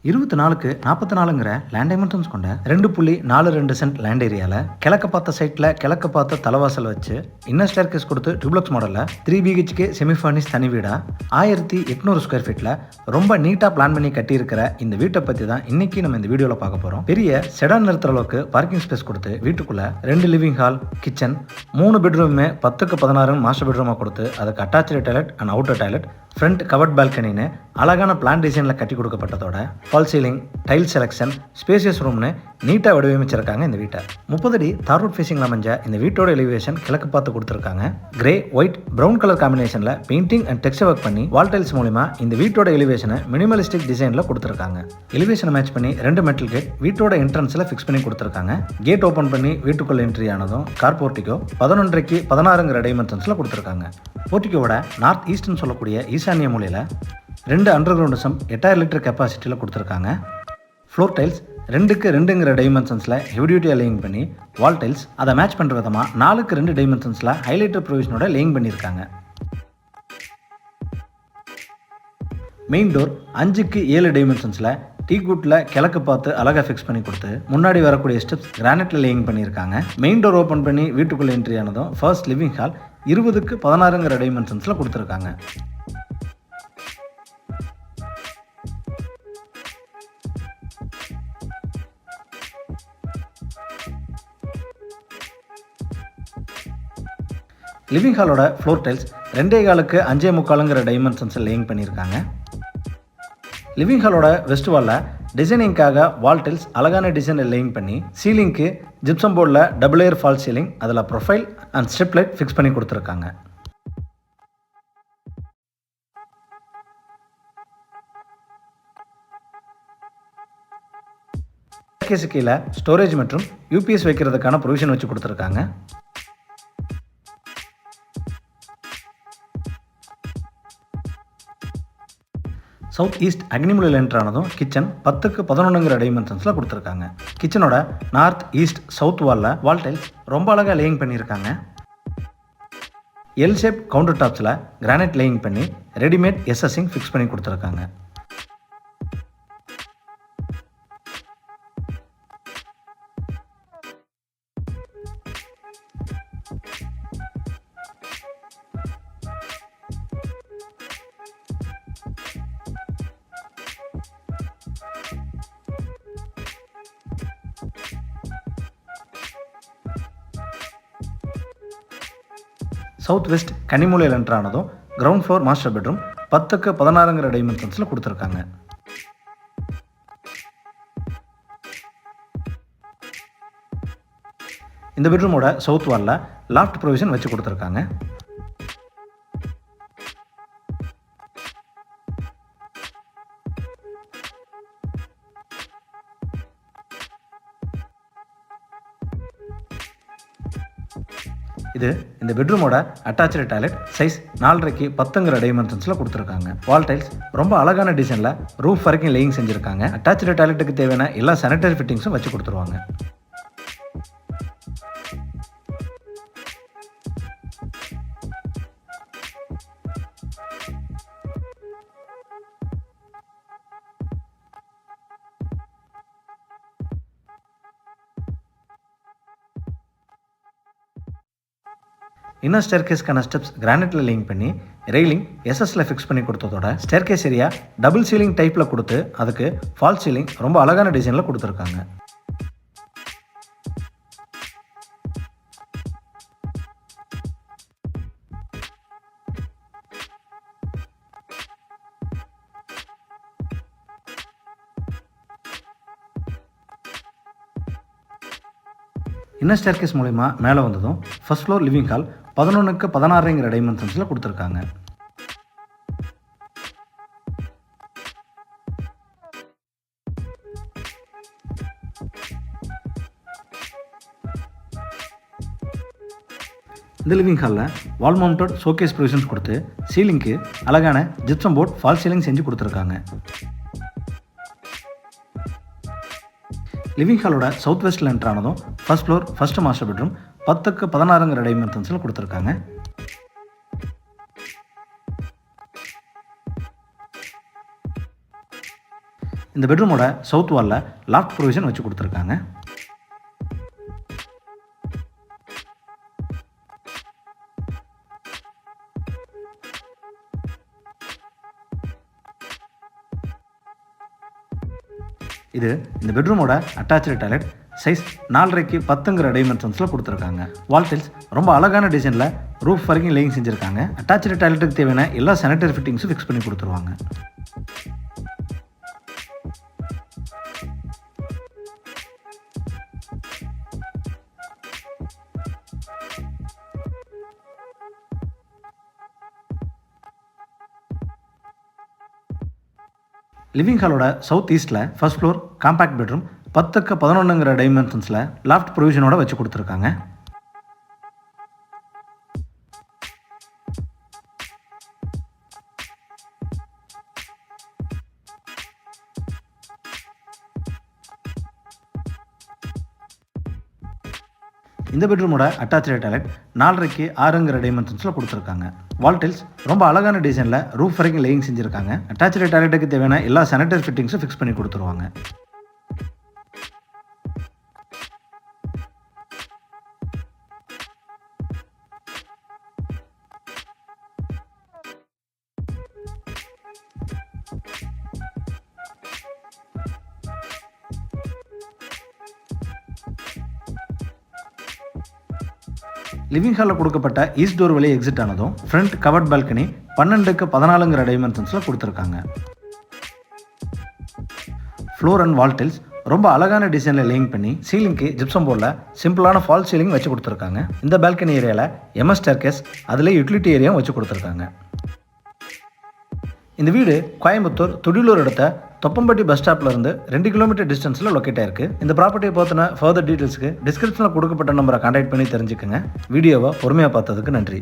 24க்கு 44ங்கிற land dimensions கொண்ட 2.42 cent land ஏரியாவில் கிழக்க பார்த்த சைட்டில் கிழக்க பார்த்த தலைவாசல் வச்சு இன்னர் ஸ்டேர்கேஸ் கொடுத்து டூப்ளக்ஸ் மாடலில் 3 BHK செமி ஃபர்னிஷ் தனி வீடாக 1800 ஸ்கொயர் ஃபீட்டில் ரொம்ப நீட்டாக பிளான் பண்ணி கட்டியிருக்கிற இந்த வீட்டை பற்றி தான் இன்னைக்கு நம்ம இந்த வீடியோவில் பார்க்க போகிறோம். பெரிய செடான் நிறுத்துற அளவுக்கு பார்க்கிங் ஸ்பேஸ் கொடுத்து வீட்டுக்குள்ள 2 லிவிங் ஹால், கிச்சன், 3 பெட்ரூமே 10க்கு 16 மாஸ்டர் பெட்ரூமாக கொடுத்து அதுக்கு attach toilet and outer toilet, front covered பால்கனின்னு அழகான பிளான் டிசைனில் கட்டி கொடுக்கப்பட்டதோட fall ceiling, tile selection, spacious ரூம்னு நீட்டாக வடிவமைச்சிருக்காங்க இந்த வீட்டை. 30 அடி தார் ரோட் ஃபேசிங்கில் அமைஞ்ச இந்த வீட்டோட எலிவேஷன் கிழக்கு பார்த்து கொடுத்துருக்காங்க. கிரே, ஒயிட், ப்ரௌன் கலர் காம்பினேஷனில் பெயிண்டிங் அண்ட் டெக்ஸ்சர் ஒர்க் பண்ணி வால் டைல்ஸ் மூலிமா இந்த வீட்டோட எலிவேஷனை மினிமலிஸ்டிக் டிசைனில் கொடுத்துருக்காங்க. எலிவேஷனை மேட்ச் பண்ணி 2 மெட்டல் கேட் வீட்டோட என்ட்ரன்ஸில் ஃபிக்ஸ் பண்ணி கொடுத்துருக்காங்க. கேட் ஓப்பன் பண்ணி வீட்டுக்குள்ள என்ட்ரி ஆனதும் கார் போர்ட்டிகோ 11.5க்கு 16ங்கிற டைமென்ஷன்ஸில் கொடுத்துருக்காங்க. போர்ட்டிகோவோட நார்த் ஈஸ்ட்னு சொல்லக்கூடிய ஈசானிய மூலையில் 2 அண்டர் கிரவுண்ட் சம் 8000 லிட்டர் கெப்பாசிட்டியில் கொடுத்துருக்காங்க. ஃப்ளோர் டைல்ஸ் 2க்கு 2ங்கிற டைமென்ஷன்ஸில் ஹெவி டியூட்டியாக லேயிங் பண்ணி வால் டைல்ஸ் அதை மேட்ச் பண்ணுற விதமாக 4க்கு 2 டைமென்ஷன்ஸில் ஹைலைட்டர் ப்ரொவிஷனோட லேயிங் பண்ணியிருக்காங்க. மெயின் டோர் 5க்கு 7 டைமென்ஷன்ஸில் டீக்குட்டில் கிழக்கு பார்த்து அழகாக ஃபிக்ஸ் பண்ணி கொடுத்து முன்னாடி வரக்கூடிய ஸ்டெப்ஸ் கிரானைட்டில் லேயிங் பண்ணியிருக்காங்க. மெயின் டோர் ஓப்பன் பண்ணி வீட்டுக்குள்ளே என்ட்ரி ஆனதும் ஃபர்ஸ்ட் லிவிங் ஹால் 20க்கு 16ங்கிற டைமென்ஷன்ஸில் கொடுத்துருக்காங்க. லிவிங் ஹாலோட ஃப்ளோர் டைல்ஸ் 2.25க்கு 5.25ங்கிற டைமென்ஷன்ஸில் லேயிங் பண்ணியிருக்காங்க. லிவிங் ஹாலோட வெஸ்ட் வாலில் டிசைனிங்காக வால் டைல்ஸ் அழகான டிசைனில் லேயிங் பண்ணி சீலிங்க்கு ஜிப்சம் போர்டில் டபுள் லேயர் ஃபால் சீலிங் அதில் profile and strip light fix பண்ணி கொடுத்துருக்காங்க. ஸ்டேர்கேஸ் கீழே ஸ்டோரேஜ் மற்றும் யூபிஎஸ் வைக்கிறதுக்கான ப்ரொவிஷன் வச்சு கொடுத்துருக்காங்க. சவுத் ஈஸ்ட் அக்னிமூலையில் என்ட்ரானதும் கிச்சன் 10க்கு 11ங்கிற டைமென்ஷன்ஸில் கொடுத்துருக்காங்க. கிச்சனோட நார்த் ஈஸ்ட் சவுத் வாலில் வால் டைல்ஸ் ரொம்ப அழகாக லேயிங் பண்ணியிருக்காங்க. எல் ஷேப் கவுண்டர் டாப்ஸில் கிரானைட் லேயிங் பண்ணி ரெடிமேட் எஸ்எஸ்ஸிங் ஃபிக்ஸ் பண்ணி கொடுத்துருக்காங்க. சவுத் வெஸ்ட் கன்னிமூலையில் என்ட்ரானதும் கிரவுண்ட் ஃப்ளோர் மாஸ்டர் பெட்ரூம் 10க்கு 16ங்கிற டைமென்ஷன்ஸில் கொடுத்துருக்காங்க. இந்த பெட்ரூமோட சவுத் வாலில் லாஃப்ட் ப்ரொவிஷன் வச்சு கொடுத்துருக்காங்க. இது இந்த பெட்ரூமோட அட்டாச்சு டாய்லெட் சைஸ் 4.5க்கு 10ங்கிற டைமென்ஷன்ஸில் கொடுத்துருக்காங்க. வால் டைல்ஸ் ரொம்ப அழகான டிசைனில் ரூஃப் வரைக்கும் லேயிங் செஞ்சுருக்காங்க. அட்டாச்சு டாய்லெட்டுக்கு தேவையான எல்லா சானிட்டரி ஃபிட்டிங்ஸும் வச்சு கொடுத்துருவாங்க. இன்னர் ஸ்டேர்கேஸ்க்கான ஸ்டெப்ஸ் கிரானைட்டில் லேயிங் பண்ணி ரெயிலிங் எஸ்எஸ்ல ஃபிக்ஸ் பண்ணி கொடுத்ததோட ஸ்டேர்கேஸ் ஏரியா டபுள் சீலிங் டைப்பில் கொடுத்து அதுக்கு ஃபால் சீலிங் ரொம்ப அழகான டிசைனில் கொடுத்துருக்காங்க. இன்னர் ஸ்டேர்கேஸ் மூலிமா மேலே வந்ததும் ஃபர்ஸ்ட் ஃப்ளோர் லிவிங் ஹால் 11க்கு 16ங்கிற டைமென்ஷன்ஸில் கொடுத்துருக்காங்க. இந்த லிவிங் ஹாலில் வால் மவுண்டட் ஷோகேஸ் ப்ரொவிஷன்ஸ் கொடுத்து சீலிங்க்கு அழகான ஜிப்சம் போர்ட் ஃபால் சீலிங் செஞ்சு கொடுத்துருக்காங்க. லிவிங் ஹாலோட சவுத் வெஸ்ட்டில் என்ட்ரானதும் first floor first master bedroom 10க்கு 16ங்கிற டைமென்ஷன்ஸில் கொடுத்துருக்காங்க. இந்த பெட்ரூமோட சவுத் வாலில் லாஃப்ட் ப்ரொவிஷன் வச்சு கொடுத்துருக்காங்க. இது இந்த பெட்ரூமோட அட்டாச்சு டாய்லெட். சைஸ் 4.5 10ங்கிற டைமென்ஷன்ஸில் கொடுத்துருக்காங்க. வால் டைல்ஸ் ரொம்ப அழகான டிசைனில் ரூஃப் வரைக்கும் லேயிங் செஞ்சுருக்காங்க. அட்டாச்சு டாய்லெட்டுக்கு தேவையான எல்லா சானிட்டரி ஃபிட்டிங்ஸும் ஃபிக்ஸ் பண்ணி கொடுத்துருவாங்க. லிவிங் ஹாலோட சவுத் ஈஸ்ட்டில் ஃபர்ஸ்ட் ஃப்ளோர் காம்பேக்ட் பெட்ரூம் 10க்கு 11ங்கிற டைமென்ஷன்ஸில் லாஃப்ட் ப்ரொவிஷனோட வச்சு கொடுத்துருக்காங்க. இந்த பெட்ரூமோட அட்டாச்சு டாய்லெட் 4.5 6ங்கிற டைமென்ஷன்ஸில் கொடுத்துருக்காங்க. வால் டைல்ஸ் ரொம்ப அழகான டிசைனில் ரூஃப் வரைக்கும் லேயிங் செஞ்சுருக்காங்க. அட்டாச்சு டாய்லெட்டுக்கு தேவையான எல்லா சானிட்டரி ஃபிட்டிங்ஸும் ஃபிக்ஸ் பண்ணி கொடுத்துருவாங்க. லிவிங் ஹாலில் கொடுக்கப்பட்ட ஈஸ்ட் டோர் வழியே எக்ஸிட் ஆனதும் ஃப்ரண்ட் கவர்ட் பால்கனி 12க்கு 14ங்கிற டைமென்ஷன்ஸில் கொடுத்துருக்காங்க. ஃப்ளோர் அண்ட் வால் டைல்ஸ் ரொம்ப அழகான டிசைனில் லேயிங் பண்ணி சீலிங்க்கு ஜிப்சம் போர்டில் சிம்பிளான ஃபால் சீலிங் வச்சு கொடுத்துருக்காங்க. இந்த பால்கனி ஏரியாவில் எம்எஸ் ஸ்டேர்கேஸ் அதில் யூட்டிலிட்டி ஏரியாவும் வச்சு கொடுத்துருக்காங்க. இந்த வீடு கோயம்புத்தூர் துடியலூர் அடுத்த தொப்பம்பட்டி பஸ் ஸ்டாப்ல இருந்து 2 கிலோமீட்டர் டிஸ்டன்ஸில் லொக்கேட் ஆயிருக்கு. இந்த ப்ராப்பர்ட்டியை பற்றின ஃபர்தர் டீட்டெயில்ஸ்க்கு டிஸ்கிரிப்ஷனில் கொடுக்கப்பட்ட நம்பரை கான்டாக்ட் பண்ணி தெரிஞ்சுக்கோங்க. வீடியோவை பொறுமையாக பார்த்ததுக்கு நன்றி.